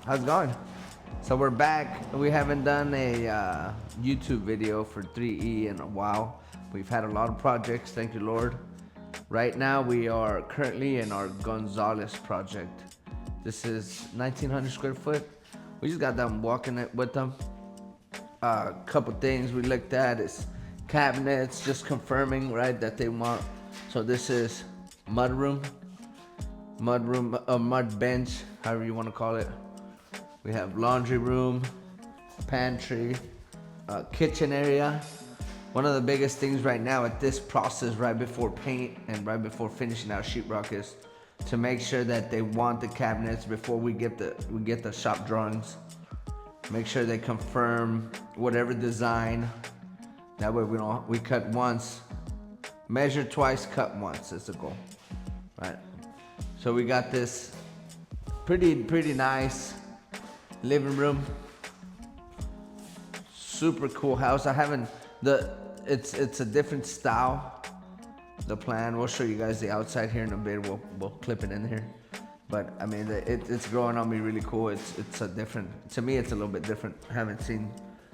How's it going? So we're back. We haven't done a YouTube video for 3E in a while. We've had a lot of projects, thank you Lord. Right now we are currently in our Gonzales project. This is 1900 square foot. We just got done walking it with them. A couple things we looked at is cabinets, just confirming, right, that they want. So this is mud room, mud bench, however you want to call it. We have laundry room, pantry, kitchen area. One of the biggest things right now at this process, right before paint and right before finishing out sheetrock, is to make sure that they want the cabinets before we get the shop drawings. Make sure they confirm whatever design. That way we cut once, measure twice, cut once. Is the goal, right? So we got this pretty nice living room. Super cool house. It's a different style. The plan, we'll show you guys the outside here in a bit. We'll clip it in here. But I mean, it's growing on me really cool. It's a different, to me it's a little bit different. I haven't seen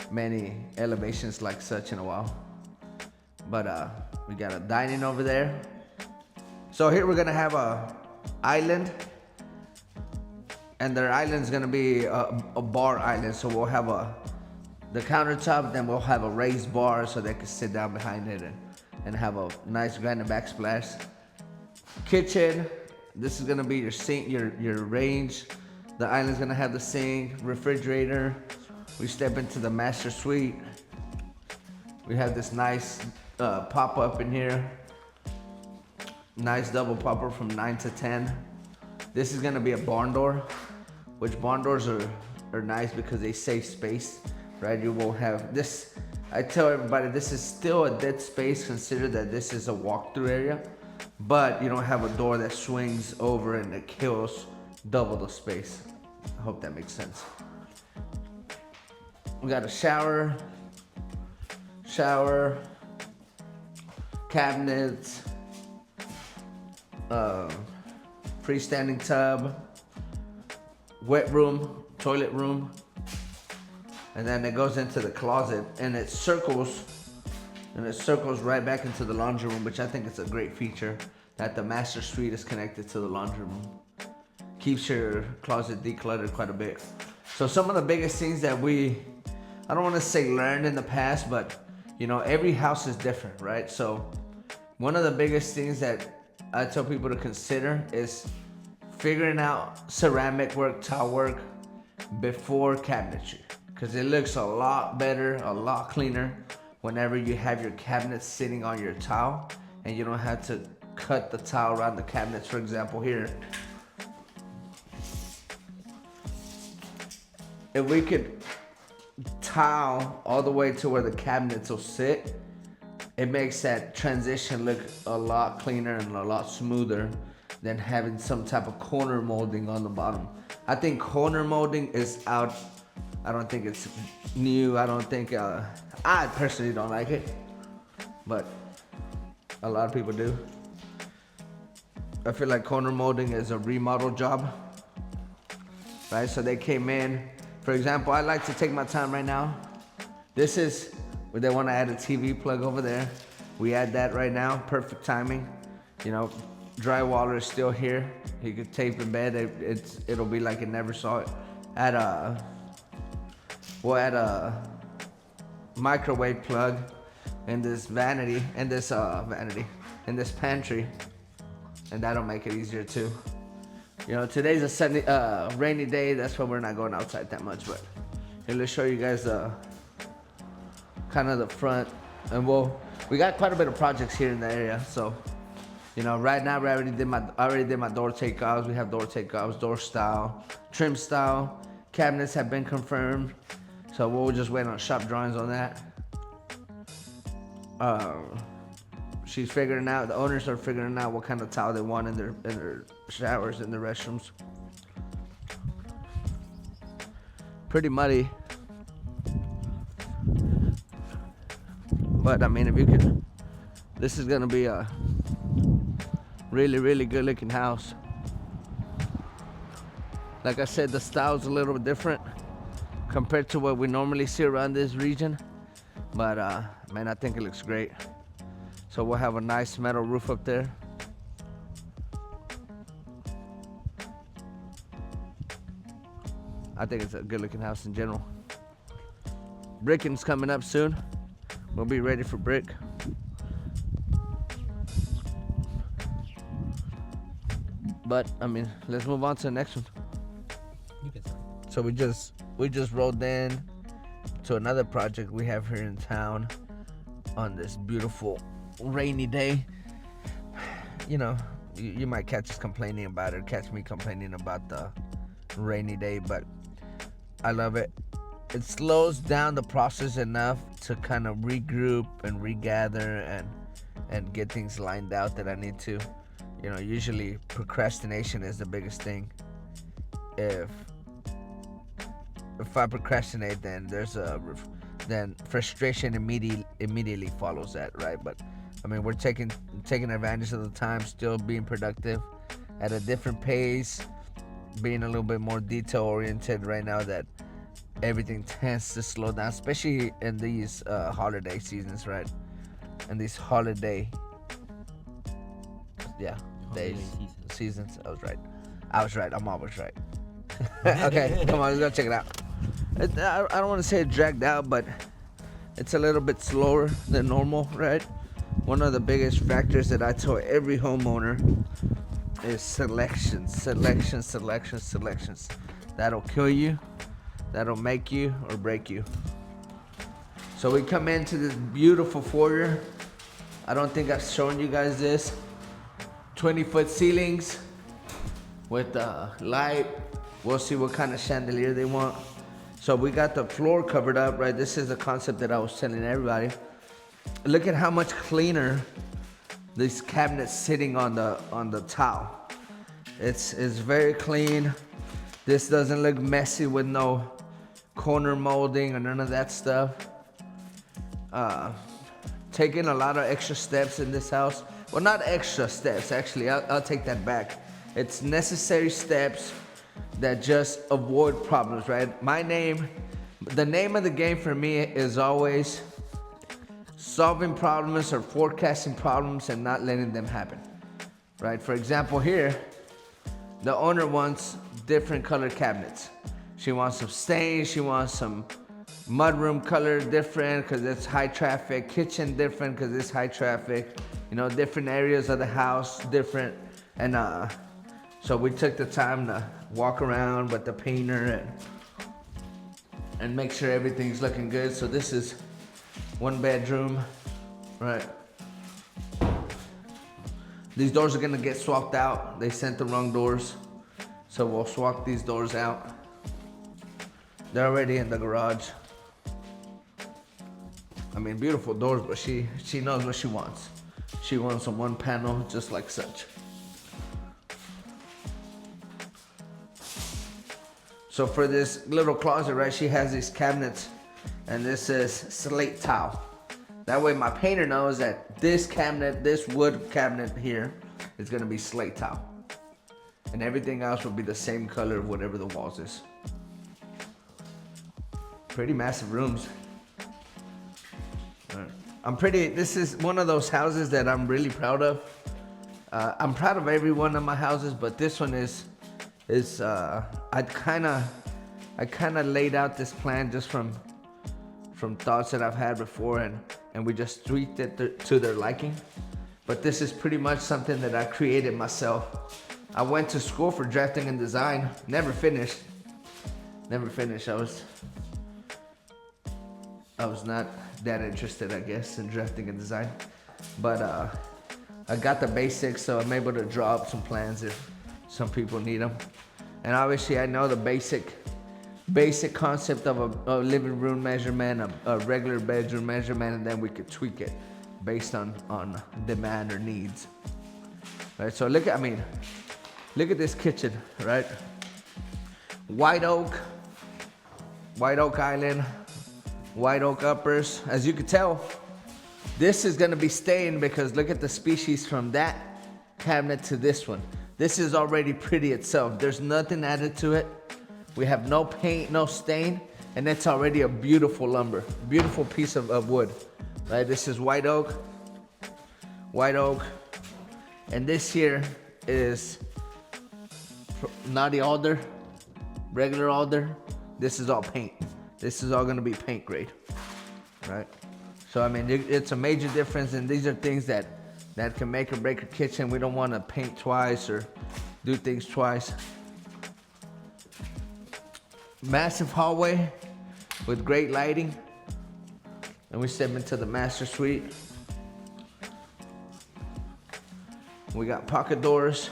many elevations like such in a while. But we got a dining over there. So here we're gonna have a island. And their island's gonna be a bar island. So we'll have the countertop, then we'll have a raised bar so they can sit down behind it and have a nice granite backsplash. Kitchen, this is gonna be your sink, your range. The island's gonna have the sink, refrigerator. We step into the master suite. We have this nice pop-up in here. Nice double popper from 9 to 10. This is gonna be a barn door, which barn doors are nice because they save space, right? You won't have this. I tell everybody this is still a dead space. Consider that this is a walk-through area, but you don't have a door that swings over and it kills double the space. I hope that makes sense. We got a shower, cabinets, freestanding tub, wet room, toilet room, and then it goes into the closet and it circles right back into the laundry room, which I think is a great feature, that the master suite is connected to the laundry room. Keeps your closet decluttered quite a bit. So some of the biggest things that I don't want to say learned in the past, but you know, every house is different, right? So one of the biggest things that I tell people to consider is figuring out ceramic work, tile work before cabinetry, because it looks a lot better, a lot cleaner whenever you have your cabinets sitting on your tile and you don't have to cut the tile around the cabinets. For example, here, if we could tile all the way to where the cabinets will sit, it makes that transition look a lot cleaner and a lot smoother than having some type of corner molding on the bottom. I think corner molding is out. I don't think it's new. I don't think, I personally don't like it, but a lot of people do. I feel like corner molding is a remodel job, right? So they came in, for example, I like to take my time right now. This is where they want to add a TV plug over there. We add that right now, perfect timing. You know, drywaller is still here. You could tape the bed, it'll be like it never saw it. We'll add a microwave plug in this vanity, in this pantry, and that'll make it easier too. You know, today's a sunny, rainy day. That's why we're not going outside that much. But here, let's show you guys kind of the front, and we got quite a bit of projects here in the area. So, you know, right now I already did my door takeoffs. We have door takeoffs, door style, trim style. Cabinets have been confirmed, so we'll just wait on shop drawings on that. She's figuring out, the owners are figuring out what kind of tile they want in their showers, in their restrooms. Pretty muddy, but I mean, if you could, this is gonna be a really good looking house. Like I said, the style's a little different compared to what we normally see around this region. But man, I think it looks great. So we'll have a nice metal roof up there. I think it's a good looking house in general. Bricking's coming up soon. We'll be ready for brick. But I mean, let's move on to the next one. So we just rolled in to another project we have here in town on this beautiful rainy day. You know, you might catch us complaining about it, or catch me complaining about the rainy day, but I love it. It slows down the process enough to kind of regroup and regather and get things lined out that I need to. You know, usually procrastination is the biggest thing. If I procrastinate, then then frustration immediately follows that, right? But I mean, we're taking advantage of the time, still being productive at a different pace, being a little bit more detail oriented right now that everything tends to slow down, especially in these holiday seasons, right? And these holiday seasons. I was right. I'm always right. Okay, come on, let's go check it out. I don't want to say it dragged out, but it's a little bit slower than normal, right? One of the biggest factors that I tell every homeowner is selections. That'll kill you, that'll make you or break you. So we come into this beautiful foyer. I don't think I've shown you guys this. 20-foot ceilings with light. We'll see what kind of chandelier they want. So we got the floor covered up, right? This is the concept that I was telling everybody. Look at how much cleaner this cabinet's sitting on the tile. It's very clean. This doesn't look messy with no corner molding or none of that stuff. Taking a lot of extra steps in this house. Well, not extra steps, actually. I'll take that back. It's necessary steps that just avoid problems, right? The name of the game for me is always solving problems or forecasting problems and not letting them happen, right? For example, here, the owner wants different color cabinets. She wants some stains, she wants some mudroom color different because it's high traffic, kitchen different because it's high traffic, you know, different areas of the house different. And so we took the time to walk around with the painter and make sure everything's looking good. So this is 1 bedroom, right? These doors are gonna get swapped out. They sent the wrong doors, so we'll swap these doors out. They're already in the garage. I mean, beautiful doors, but she knows what she wants. She wants a 1 panel just like such. So for this little closet, right, she has these cabinets, and this is slate tile. That way my painter knows that this cabinet, this wood cabinet here, is gonna be slate tile. And everything else will be the same color of whatever the walls is. Pretty massive rooms. This is one of those houses that I'm really proud of. I'm proud of every one of my houses, but this one is I kind of laid out this plan just from thoughts that I've had before, and we just tweaked it to their liking. But this is pretty much something that I created myself. I went to school for drafting and design, never finished. I was not that interested, I guess, in drafting and design. But I got the basics, so I'm able to draw up some plans if some people need them. And obviously I know the basic concept of a living room measurement, a regular bedroom measurement, and then we could tweak it based on demand or needs. Right, so look at this kitchen, right? White oak island, white oak uppers. As you can tell, this is gonna be staying because look at the species from that cabinet to this one. This is already pretty itself. There's nothing added to it. We have no paint, no stain, and it's already a beautiful lumber, beautiful piece of wood. Right, this is white oak, and this here is knotty alder, regular alder. This is all paint. This is all gonna be paint grade, right? So I mean, it's a major difference, and these are things that can make or break a kitchen. We don't want to paint twice or do things twice. Massive hallway with great lighting, and we step into the master suite. We got pocket doors.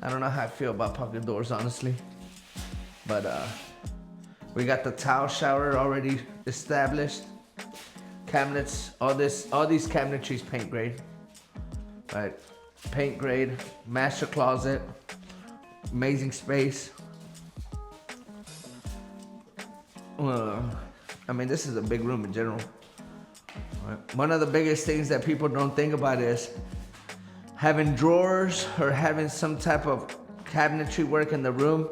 I don't know how I feel about pocket doors, honestly, but we got the tile shower already established. Cabinets, all these cabinetry is paint grade. Right, paint grade, master closet, amazing space. I mean, this is a big room in general. Right. One of the biggest things that people don't think about is having drawers or having some type of cabinetry work in the room.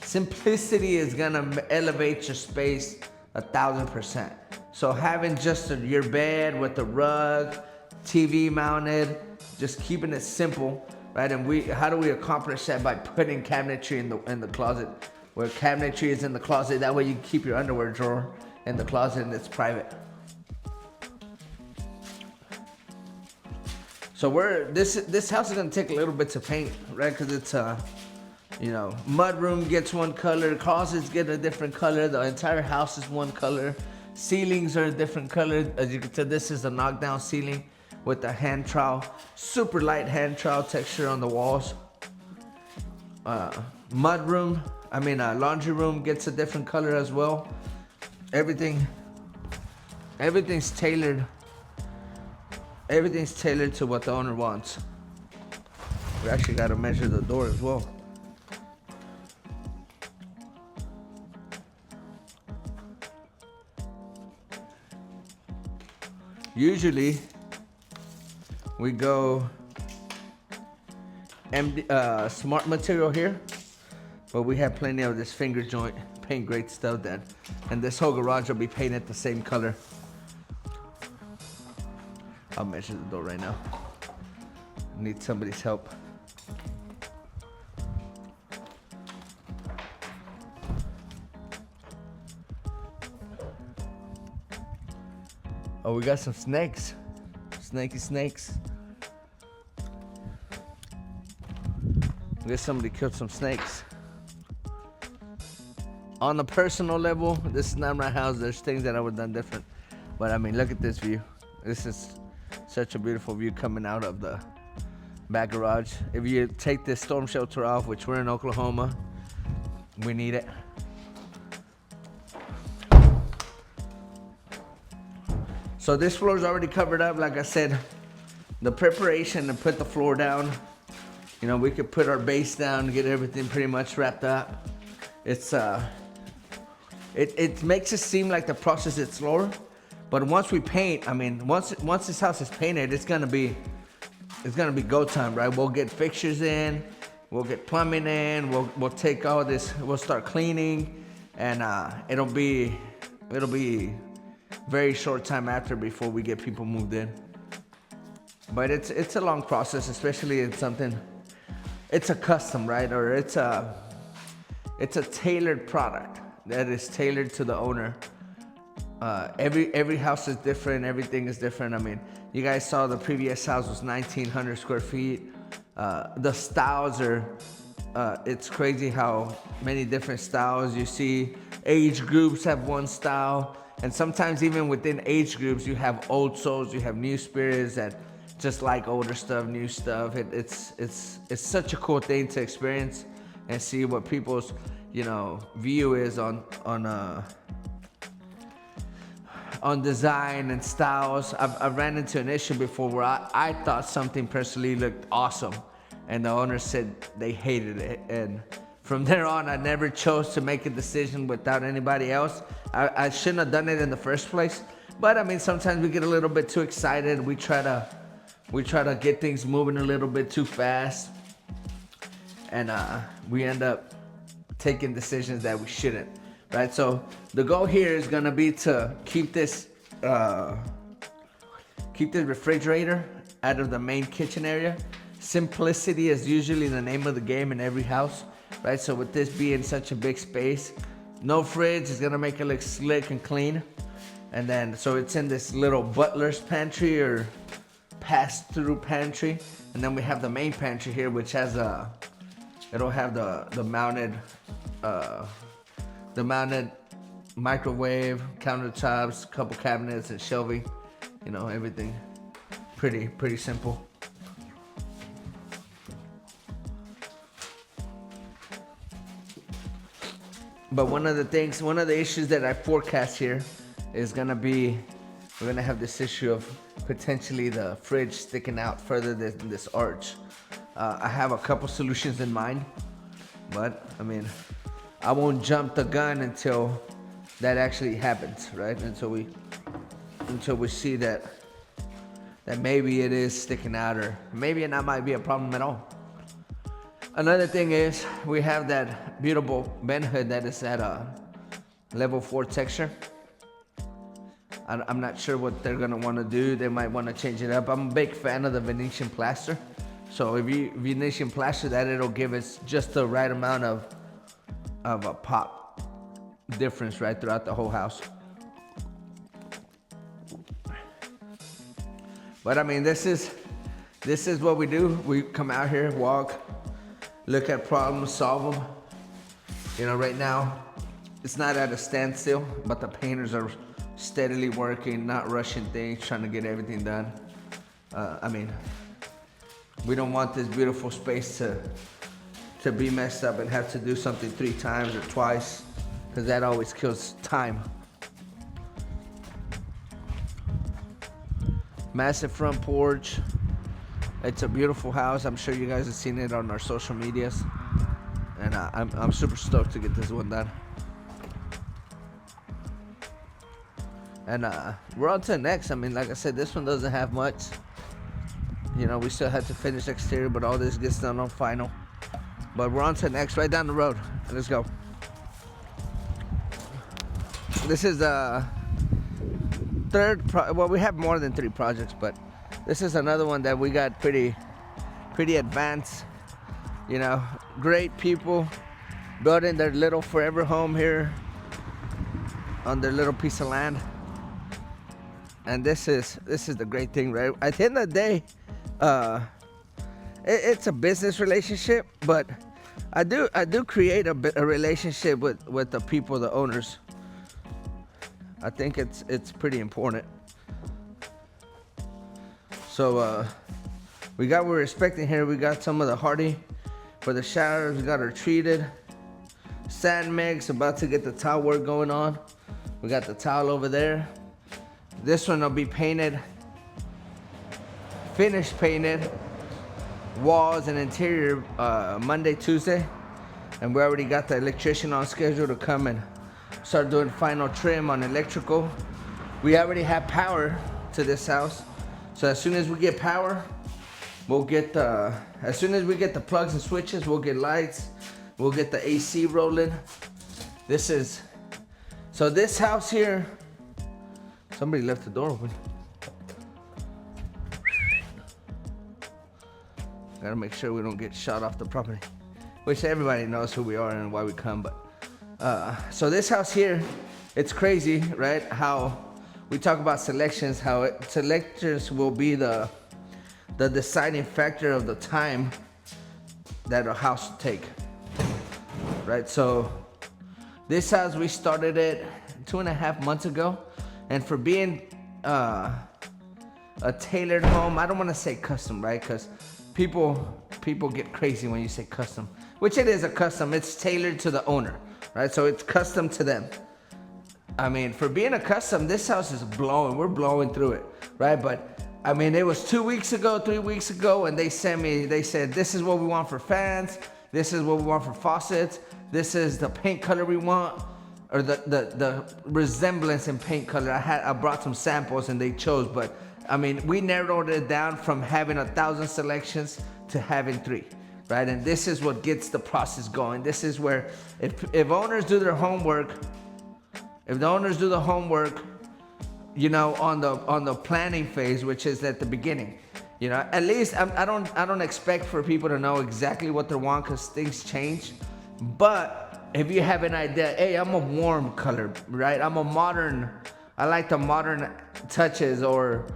Simplicity is gonna elevate your space 1,000%. So having just your bed with the rug, TV mounted, just keeping it simple, right? And how do we accomplish that? By putting cabinetry in the closet, where cabinetry is in the closet. That way you can keep your underwear drawer in the closet and it's private. So this house is gonna take a little bit to paint, right? Because it's mud room gets one color, closets get a different color, the entire house is one color, ceilings are a different color. As you can tell, this is a knockdown ceiling with a hand trowel, super light hand trowel texture on the walls. Laundry room gets a different color as well. Everything's tailored. Everything's tailored to what the owner wants. We actually got to measure the door as well. Usually we go smart material here, but we have plenty of this finger joint paint grade stuff and this whole garage will be painted the same color. I'll measure the door right now. I need somebody's help. Oh, we got some snakes. Snaky snakes. I guess somebody killed some snakes. On the personal level, this is not my house. There's things that I would have done different. But I mean, look at this view. This is such a beautiful view coming out of the back garage. If you take this storm shelter off, which we're in Oklahoma, we need it. So this floor is already covered up. Like I said, the preparation to put the floor down, we could put our base down, get everything pretty much wrapped up. It's it makes it seem like the process is slower, but once we paint, once this house is painted, it's gonna be go time, right? We'll get fixtures in, we'll get plumbing in, we'll take all this, we'll start cleaning, and it'll be very short time after before we get people moved in. But it's a long process, especially in something. It's a custom, right? Or it's a tailored product that is tailored to the owner. Every house is different. Everything is different. You guys saw the previous house was 1,900 square feet. The styles are, it's crazy how many different styles you see. Age groups have one style. And sometimes even within age groups, you have old souls, you have new spirits that just like older stuff, new stuff. It's such a cool thing to experience and see what people's view is on design and styles. I've ran into an issue before where I thought something personally looked awesome, and the owner said they hated it. And from there on, I never chose to make a decision without anybody else. I shouldn't have done it in the first place. But sometimes we get a little bit too excited. We try to get things moving a little bit too fast. and we end up taking decisions that we shouldn't, right? So the goal here is gonna be to keep this refrigerator out of the main kitchen area. Simplicity is usually the name of the game in every house, right? So with this being such a big space, no fridge is gonna make it look slick and clean. And then, so it's in this little butler's pantry or pass-through pantry. And then we have the main pantry here, which has it'll have the mounted microwave, countertops, couple cabinets and shelving, you know, everything pretty simple. But one of the issues that I forecast here is gonna be, we're gonna have this issue of potentially the fridge sticking out further than this arch. I have a couple solutions in mind, but I mean, I won't jump the gun until that actually happens, right? Until we see that maybe it is sticking out, or maybe it not might be a problem at all. Another thing is we have that beautiful vent hood that is at a level 4 texture. I'm not sure what they're gonna want to do. They might want to change it up. I'm a big fan of the Venetian plaster. So if you Venetian plaster that, it'll give us just the right amount of a pop difference right throughout the whole house. But I mean, this is what we do. We come out here, walk, look at problems, solve them. You know, right now it's not at a standstill, but the painters are steadily working, not rushing things, trying to get everything done. I mean, we don't want this beautiful space to be messed up and have to do something 3 times or twice, because that always kills time. Massive front porch. It's a beautiful house. I'm sure you guys have seen it on our social medias, and I'm super stoked to get this one done. And we're on to the next. I mean, like I said, this one doesn't have much. You know, we still have to finish exterior, but all this gets done on final. But we're on to the next, right down the road. Let's go. This is the third well, we have more than 3 projects, but this is another one that we got pretty advanced. You know, great people building their little forever home here on their little piece of land. And this is the great thing, right? At the end of the day, it's a business relationship, but I do create a relationship with the people, the owners. I think it's pretty important. So we got what we're expecting here. We got some of the Hardy for the showers. We got our treated sand mix, about to get the tile work going on. We got the tile over there. This one will be painted, finished painted, walls and interior Monday, Tuesday. And we already got the electrician on schedule to come and start doing final trim on electrical. We already have power to this house. So as soon as we get power, we'll get as soon as we get the plugs and switches, we'll get lights, we'll get the AC rolling. So this house here, somebody left the door open. Gotta make sure we don't get shot off the property, which everybody knows who we are and why we come. But so this house here, it's crazy, right? How we talk about selections, how selectors will be the deciding factor of the time that a house will take, right? So this house, we started it 2.5 months ago, and for being a tailored home, I don't want to say custom, right? Because people get crazy when you say custom, which it is a custom. It's tailored to the owner, right? So it's custom to them. I mean, for being a custom, this house is blowing. We're blowing through it, right? But I mean, it was 2 weeks ago, 3 weeks ago, and they said, this is what we want for fans. This is what we want for faucets. This is the paint color we want, or the resemblance in paint color. I brought some samples and they chose, but I mean, we narrowed it down from having 1,000 selections to having 3. right? And this is what gets the process going. This is where if owners do their homework, if the owners do the homework, you know, on the planning phase, which is at the beginning, you know, at least I don't expect for people to know exactly what they want because things change. But if you have an idea, hey, I'm a warm color, right? I'm a modern. I like the modern touches, or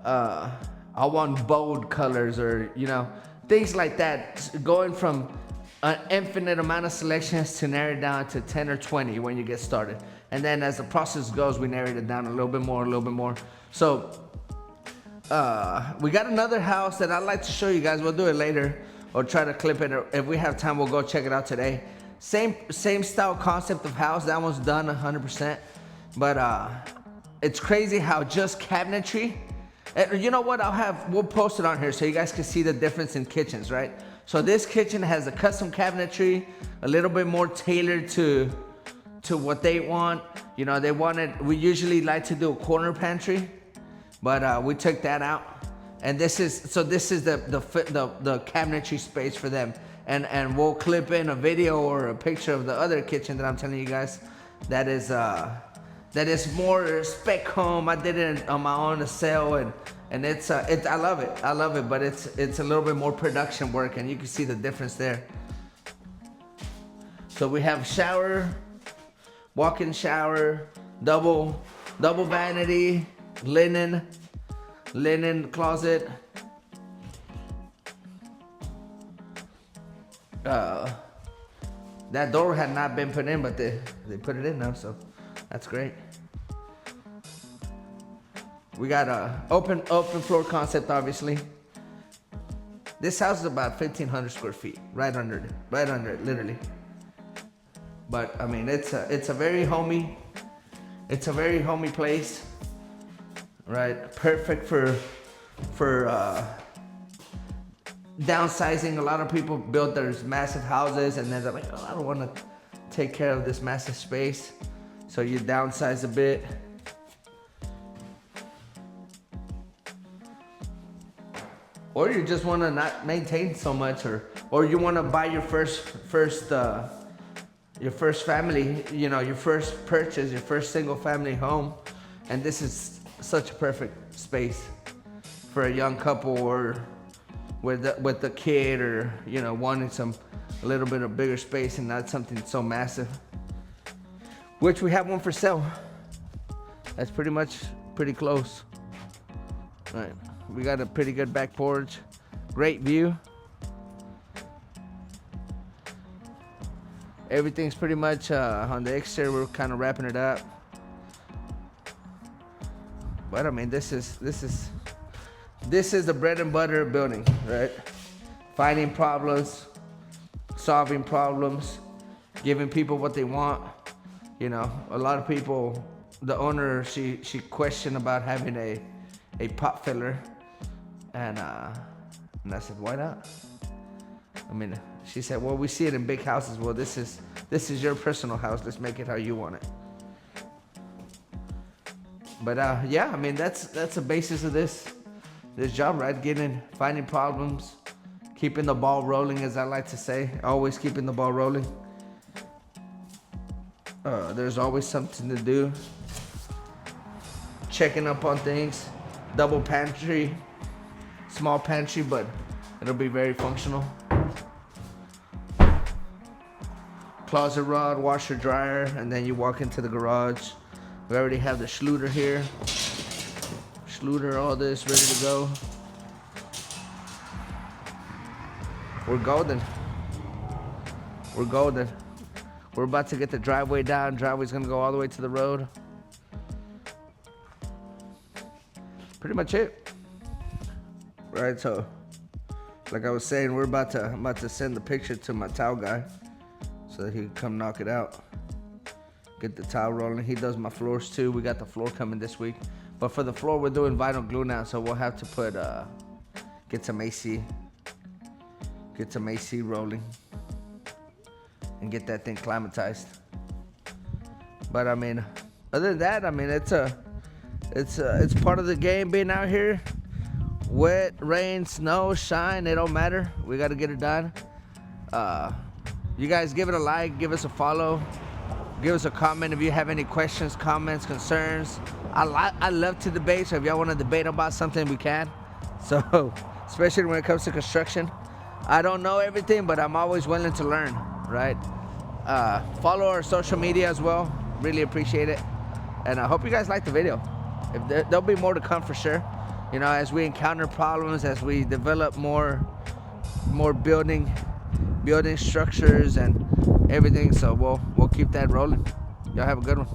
I want bold colors, or you know, things like that. Going from an infinite amount of selections to narrow it down to 10 or 20 when you get started. And then as the process goes, we narrowed it down a little bit more. So we got another house that I'd like to show you guys. We'll do it later or try to clip it. If we have time, we'll go check it out today. Same style concept of house. That one's done 100%. But it's crazy how just cabinetry. You know what? We'll post it on here so you guys can see the difference in kitchens, right? So this kitchen has a custom cabinetry, a little bit more tailored to what they want. You know, we usually like to do a corner pantry, but we took that out. And this is the cabinetry space for them. And we'll clip in a video or a picture of the other kitchen that I'm telling you guys. That is more spec home. I did it on my own to sell, and I love it, but it's a little bit more production work, and you can see the difference there. So we have shower, walk-in shower, double vanity, linen closet. That door had not been put in, but they put it in now, so that's great. We got a open floor concept, obviously. This house is about 1,500 square feet, right under it, literally. But I mean, it's a very homey place, right? Perfect for downsizing. A lot of people build their massive houses and then they're like, oh, I don't want to take care of this massive space, so you downsize a bit. Or you just want to not maintain so much, or you want to buy your first family, you know, your first purchase, your first single family home, and this is such a perfect space for a young couple, or with the kid, or you know, wanting a little bit of bigger space and not something so massive. Which we have one for sale. That's pretty close. All right. We got a pretty good back porch, great view. Everything's pretty much on the exterior. We're kind of wrapping it up, but I mean, this is the bread and butter of building, right? Finding problems, solving problems, giving people what they want. You know, a lot of people, the owner, she questioned about having a pot filler. And I said, why not? I mean, she said, well, we see it in big houses. Well, this is your personal house. Let's make it how you want it. But yeah, I mean, that's the basis of this job, right? Finding problems, keeping the ball rolling, as I like to say. Always keeping the ball rolling. There's always something to do. Checking up on things. Double pantry. Small pantry, but it'll be very functional. Closet rod, washer, dryer, and then you walk into the garage. We already have the Schluter here. Schluter, all this ready to go. We're golden. We're about to get the driveway down. Driveway's gonna go all the way to the road. Pretty much it. Right, so like I was saying, I'm about to send the picture to my tile guy so that he can come knock it out, get the tile rolling. He does my floors too. We got the floor coming this week, but for the floor we're doing vinyl glue now, so we'll have to put get some AC rolling and get that thing climatized. But I mean, other than that, I mean, it's part of the game being out here. Wet, rain, snow, shine, it don't matter. We got to get it done. You guys give it a like, give us a follow, give us a comment if you have any questions, comments, concerns. I love to debate, so if y'all want to debate about something, we can. So, especially when it comes to construction, I don't know everything, but I'm always willing to learn, right? Follow our social media as well. Really appreciate it, and I hope you guys like the video. If there'll be more to come for sure. You know, as we encounter problems, as we develop more building structures and everything. So we'll keep that rolling. Y'all have a good one.